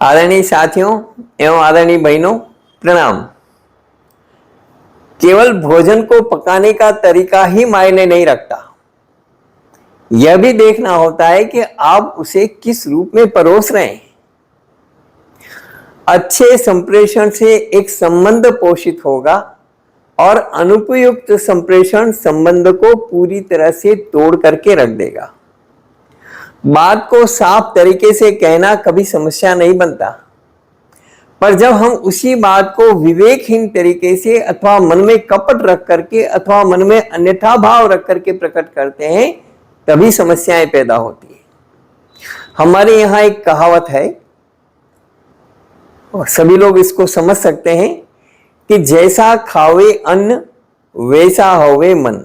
आदरणीय साथियों एवं आदरणीय बहनों, प्रणाम। केवल भोजन को पकाने का तरीका ही मायने नहीं रखता, यह भी देखना होता है कि आप उसे किस रूप में परोस रहे हैं। अच्छे संप्रेषण से एक संबंध पोषित होगा और अनुपयुक्त संप्रेषण संबंध को पूरी तरह से तोड़ करके रख देगा। बात को साफ तरीके से कहना कभी समस्या नहीं बनता, पर जब हम उसी बात को विवेकहीन तरीके से अथवा मन में कपट रख करके अथवा मन में अन्यथा भाव रख करके प्रकट करते हैं, तभी समस्याएं पैदा होती है। हमारे यहाँ एक कहावत है और सभी लोग इसको समझ सकते हैं कि जैसा खावे अन्न वैसा होवे मन,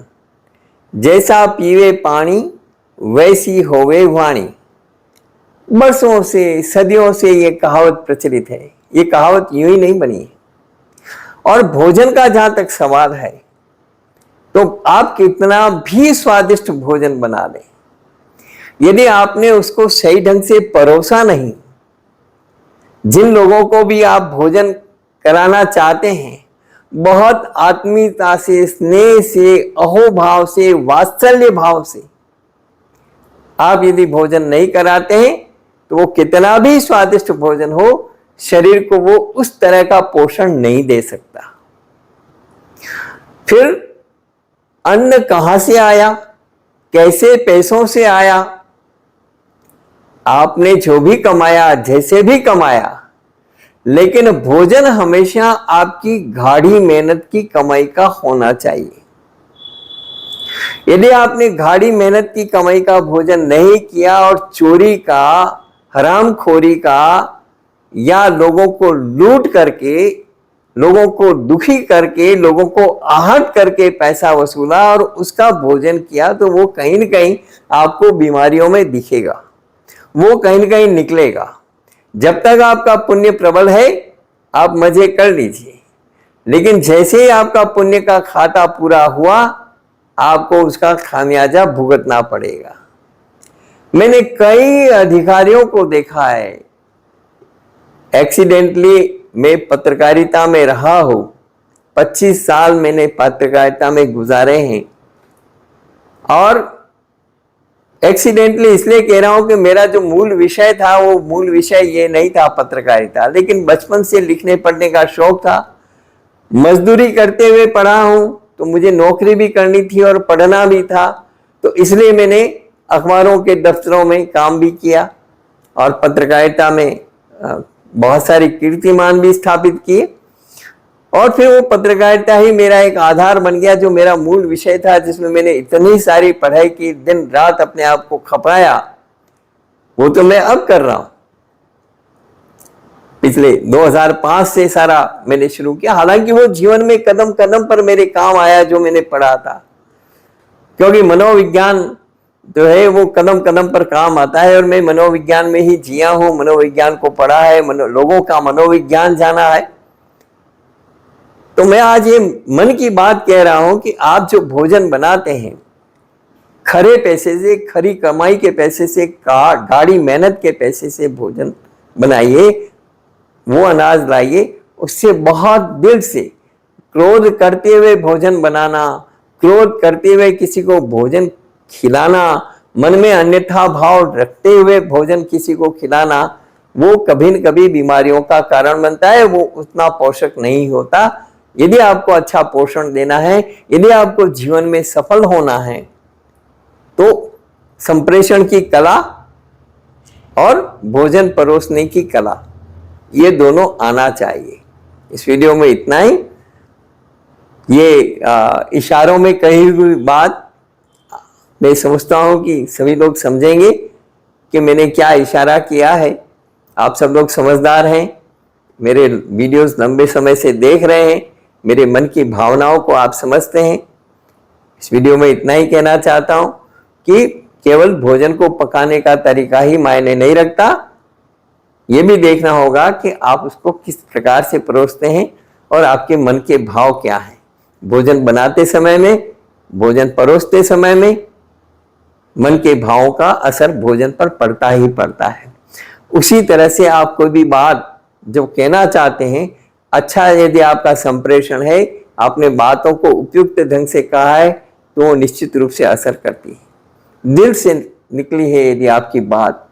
जैसा पीवे पानी वैसी होवे वाणी। बरसों से सदियों से ये कहावत प्रचलित है। ये कहावत यूं ही नहीं बनी है। और भोजन का जहां तक सवाल है, तो आप कितना भी स्वादिष्ट भोजन बना लें, यदि आपने उसको सही ढंग से परोसा नहीं, जिन लोगों को भी आप भोजन कराना चाहते हैं, बहुत आत्मीयता से, स्नेह से, अहोभाव से, वात्सल्य भाव से आप यदि भोजन नहीं कराते हैं, तो वो कितना भी स्वादिष्ट भोजन हो, शरीर को वो उस तरह का पोषण नहीं दे सकता। फिर अन्न कहां से आया, कैसे पैसों से आया, आपने जो भी कमाया, जैसे भी कमाया, लेकिन भोजन हमेशा आपकी गाढ़ी मेहनत की कमाई का होना चाहिए। यदि आपने गाढ़ी मेहनत की कमाई का भोजन नहीं किया और चोरी का, हरामखोरी का, या लोगों को लूट करके, लोगों को दुखी करके, लोगों को आहत करके पैसा वसूला और उसका भोजन किया, तो वो कहीं न कहीं आपको बीमारियों में दिखेगा, वो कहीं न कहीं निकलेगा। जब तक आपका पुण्य प्रबल है, आप मजे कर लीजिए, लेकिन जैसे ही आपका पुण्य का खाता पूरा हुआ, आपको उसका खामियाजा भुगतना पड़ेगा। मैंने कई अधिकारियों को देखा है, एक्सीडेंटली मैं पत्रकारिता में रहा हूं, 25 साल मैंने पत्रकारिता में गुजारे हैं, और एक्सीडेंटली इसलिए कह रहा हूं कि मेरा जो मूल विषय था, वो मूल विषय ये नहीं था पत्रकारिता, लेकिन बचपन से लिखने पढ़ने का शौक था। मजदूरी करते हुए पढ़ा हूं, तो मुझे नौकरी भी करनी थी और पढ़ना भी था, तो इसलिए मैंने अखबारों के दफ्तरों में काम भी किया और पत्रकारिता में बहुत सारी कीर्तिमान भी स्थापित किए। और फिर वो पत्रकारिता ही मेरा एक आधार बन गया, जो मेरा मूल विषय था, जिसमें मैंने इतनी सारी पढ़ाई की, दिन रात अपने आप को खपाया, वो तो मैं अब कर रहा हूं। पिछले 2005 से सारा मैंने शुरू किया, हालांकि वो जीवन में कदम कदम पर मेरे काम आया जो मैंने पढ़ा था, क्योंकि मनोविज्ञान जो है वो कदम कदम पर काम आता है, और मैं मनोविज्ञान में ही जिया हूं, मनोविज्ञान को पढ़ा है, लोगों का मनोविज्ञान जाना है। तो मैं आज ये मन की बात कह रहा हूं कि आप जो भोजन बनाते हैं, खरे पैसे से, खरी कमाई के पैसे से, गाढ़ी मेहनत के पैसे से भोजन बनाइए, वो अनाज लाइए, उससे बहुत दिल से क्रोध करते हुए भोजन बनाना, क्रोध करते हुए किसी को भोजन खिलाना, मन में अन्यथा भाव रखते हुए भोजन किसी को खिलाना, वो कभी न कभी बीमारियों का कारण बनता है, वो उतना पोषक नहीं होता। यदि आपको अच्छा पोषण देना है, यदि आपको जीवन में सफल होना है, तो संप्रेषण की कला और भोजन परोसने की कला, ये दोनों आना चाहिए। इस वीडियो में इतना ही। ये इशारों में कही हुई बात मैं समझता हूं कि सभी लोग समझेंगे कि मैंने क्या इशारा किया है। आप सब लोग समझदार हैं, मेरे वीडियोस लंबे समय से देख रहे हैं, मेरे मन की भावनाओं को आप समझते हैं। इस वीडियो में इतना ही कहना चाहता हूं कि केवल भोजन को पकाने का तरीका ही मायने नहीं रखता, ये भी देखना होगा कि आप उसको किस प्रकार से परोसते हैं और आपके मन के भाव क्या हैं। भोजन बनाते समय में, भोजन परोसते समय में मन के भावों का असर भोजन पर पड़ता ही पड़ता है। उसी तरह से आप कोई भी बात जो कहना चाहते हैं, अच्छा यदि आपका संप्रेषण है, आपने बातों को उपयुक्त ढंग से कहा है, तो वो निश्चित रूप से असर करती है। दिल से निकली है यदि आपकी बात,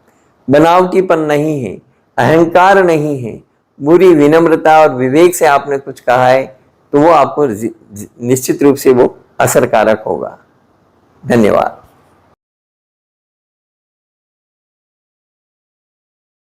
बनावटीपन नहीं है, अहंकार नहीं है, पूरी विनम्रता और विवेक से आपने कुछ कहा है, तो वो आपको निश्चित रूप से वो असरकारक होगा। धन्यवाद।